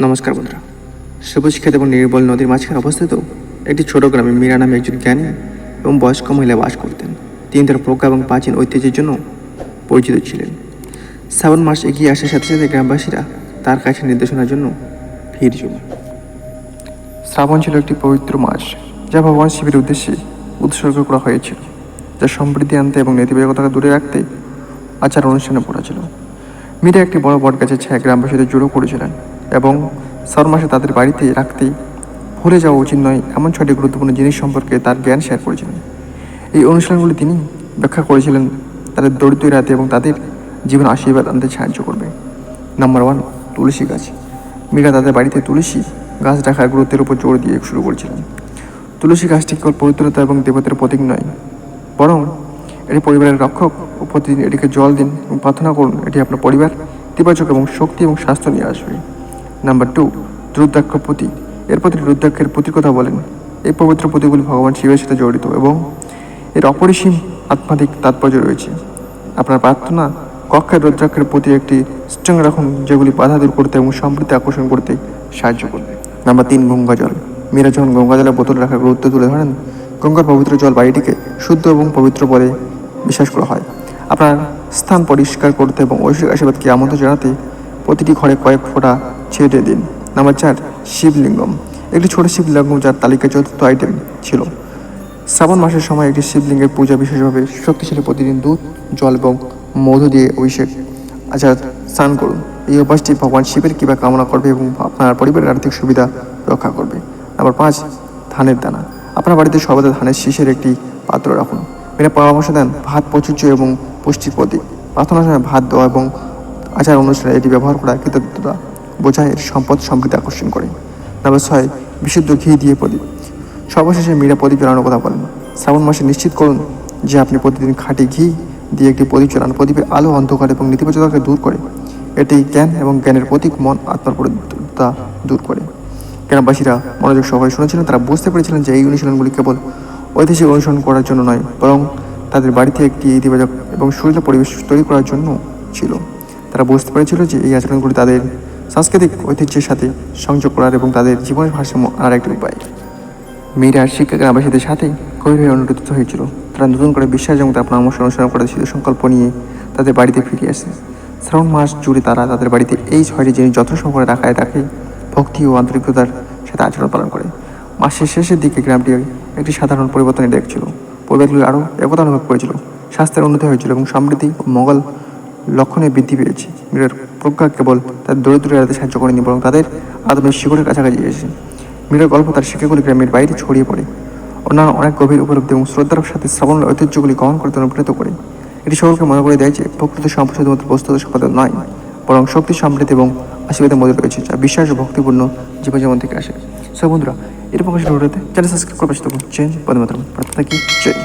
নমস্কার বন্ধুরা। সবুজ ক্ষেত এবং নির্মল নদীর মাঝখানে অবস্থিত একটি ছোট গ্রামে মীরা নামে একজন জ্ঞানী এবং বয়স্ক মহিলা বাস করতেন। তিনি তার প্রজ্ঞা এবং প্রাচীন ঐতিহ্যের জন্য পরিচিত ছিলেন। শ্রাবণ মাস এগিয়ে আসার সাথে সাথে গ্রামবাসীরা তার কাছে নির্দেশনার জন্য ভিড় জমে। শ্রাবণ ছিল একটি পবিত্র মাস, যা ভগবান শিবের উদ্দেশ্যে উৎসর্গ করা হয়েছিল, যা সমৃদ্ধি আনতে এবং নেতিবাচকতাকে দূরে রাখতে আচার অনুষ্ঠানে পড়া ছিল। মীরা একটি বড় বটগাছের ছায়া গ্রামবাসীদের জড়ো করেছিলেন এবং শ্রাবণ মাসে তাদের বাড়িতে রাখতে ভুলে যাওয়া উচিত নয় এমন 6টি গুরুত্বপূর্ণ জিনিস সম্পর্কে তার জ্ঞান শেয়ার করেছিলেন। এই অনুষ্ঠানগুলি তিনি ব্যাখ্যা করেছিলেন তাদের দরিদ্র রাতে এবং তাদের জীবন আশীর্বাদ আনতে সাহায্য করবে। নাম্বার 1, তুলসী গাছ। মীরা তাদের বাড়িতে তুলসী গাছ রাখার গুরুত্বের উপর জোর দিয়ে শুরু করেছিলেন। তুলসী গাছটি কেবল পবিত্রতা এবং দেবতার প্রতীক নয়, বরং এটি পরিবারের রক্ষক ও প্রতিদিন এটিকে জল দিন এবং প্রার্থনা করুন। এটি আপনার পরিবার ইতিবাচক এবং শক্তি এবং স্বাস্থ্য নিয়ে আসবে। নাম্বার 2, রুদ্রাক্ষ প্রতীক। এর প্রতি রুদ্রাক্ষের প্রতীক কথা বলেন। এই পবিত্র প্রতীকগুলি ভগবান শিবের সাথে জড়িত এবং এর অপরিসীম আধ্যাত্মিক তাৎপর্য রয়েছে। আপনার প্রার্থনা কক্ষের রুদ্রাক্ষের প্রতি একটি স্ট্রিং রাখুন, যেগুলি বাধা দূর করতে এবং সমৃদ্ধি আকর্ষণ করতে সাহায্য করবে। নাম্বার 3, গঙ্গা জল। মীরা যখন গঙ্গা জলের বোতল রাখার গুরুত্ব তুলে ধরেন, গঙ্গার পবিত্র জল বাড়িটিকে শুদ্ধ এবং পবিত্র বলে বিশ্বাস করা হয়। আপনার স্থান পরিষ্কার করতে এবং ঐশ্বরিক আশীর্বাদকে আমন্ত্রণ জানাতে প্রতিটি ঘরে কয়েক ফোঁটা ছেড়ে দিন। নাম্বার 4, শিবলিঙ্গম। একটি ছোট শিবলিঙ্গম যার তালিকায় 4th আইটেম ছিল। শ্রাবণ মাসের সময় একটি শিবলিঙ্গের পূজা বিশেষভাবে শক্তিশালী। প্রতিদিন দুধ, জল এবং মধু দিয়ে অভিষেক আচার স্নান করুন। এই অভ্যাসটি ভগবান শিবের কৃপা কামনা করবে এবং আপনার পরিবারের আর্থিক সুবিধা রক্ষা করবে। নাম্বার 5, ধানের দানা। আপনার বাড়িতে সর্বদা ধানের শীষের একটি পাত্র রাখুন। এরা পরামর্শ দেন ভাত প্রাচুর্য এবং পুষ্টির প্রতীক। প্রার্থনার সময় ভাত দেওয়া এবং আচার অনুষ্ঠানে এটি ব্যবহার করা কৃতজ্ঞতা বোঝায়, সম্পদ সমৃদ্ধি আকর্ষণ করে। নাম্বার 6, বিশুদ্ধ ঘি দিয়ে প্রদীপ। সর্বশেষে মীরা প্রদীপ জ্বালানোর কথা বলেন। শ্রাবণ মাসে নিশ্চিত করুন যে আপনি প্রতিদিন খাঁটি ঘি দিয়ে একটি প্রদীপ জ্বালান। প্রদীপের আলো অন্ধকার এবং নেতিবাচকতাকে দূর করে। এটি জ্ঞান এবং জ্ঞানের প্রতীক, মন আত্মার পরিদ্ধতা দূর করে। গ্রামবাসীরা মনোযোগ সহকারে শুনেছিলেন। তারা বুঝতে পেরেছিলেন যে এই অনুশীলনগুলি কেবল ঐতিহাসিক অনুসরণ করার জন্য নয়, বরং তাদের বাড়িতে একটি ইতিবাচক এবং সুন্দর পরিবেশ তৈরি করার জন্য ছিল। তারা বুঝতে পেরেছিল যে এই আচরণগুলি তাদের সাংস্কৃতিক ঐতিহ্যের সাথে সংযোগ করার এবং তাদের জীবনের ভারসাম্য আনার একটি উপায়। মীরার শিক্ষা গ্রামবাসীদের সাথে গভীরভাবে অনুরোধিত হয়েছিল। তারা নতুন করে বিশ্বাস এবং তার পরামর্শ অনুসরণ করার দৃঢ় সংকল্প নিয়ে তাদের বাড়িতে ফিরে আসে। শ্রাবণ মাস জুড়ে তারা তাদের বাড়িতে এই 6টি জিনিস যত্ন সহকারে রাখায় তাকে ভক্তি ও আন্তরিকতার সাথে আচরণ পালন করে। মাসের শেষের দিকে গ্রামটি একটি সাধারণ পরিবর্তনে দেখছিল। পরিবারগুলি আরও একতা অনুভব করেছিল, স্বাস্থ্যের উন্নতি হয়েছিল এবং সমৃদ্ধি ও মঙ্গল লক্ষণে বৃদ্ধি পেয়েছে। মীরার প্রজ্ঞা কেবল তাদের দরিদ্র এড়াতে সাহায্য করেনি, বরং তাদের আত্মের শিকড়ের কাছাকাছি এসেছে। মীরার গল্প তার শিক্ষাগুলি গ্রামের বাইরে ছড়িয়ে পড়ে, অন্যান্য অনেক গভীর উপলব্ধি এবং শ্রদ্ধার সাথে শ্রাবণের ঐতিহ্যগুলি গ্রহণ করতে অনুপ্রাণিত করে। এটি সকলকে মনে করে দেয় যে প্রকৃত সম্পদ শুধুমাত্র বস্তুত সম্পদ নয়, বরং শক্তি, সমৃদ্ধি এবং আশীর্বাদের মধ্যে রয়েছে, যা বিশ্বাস ও ভক্তিপূর্ণ জীবনযাপন থেকে আসে। সব বন্ধুরা, এরকম ভিডিওতে চ্যানেল সাবস্ক্রাইব করে পাশে থাকুন। জয় বন্দে মাতরম। প্রার্থনা কি জয়।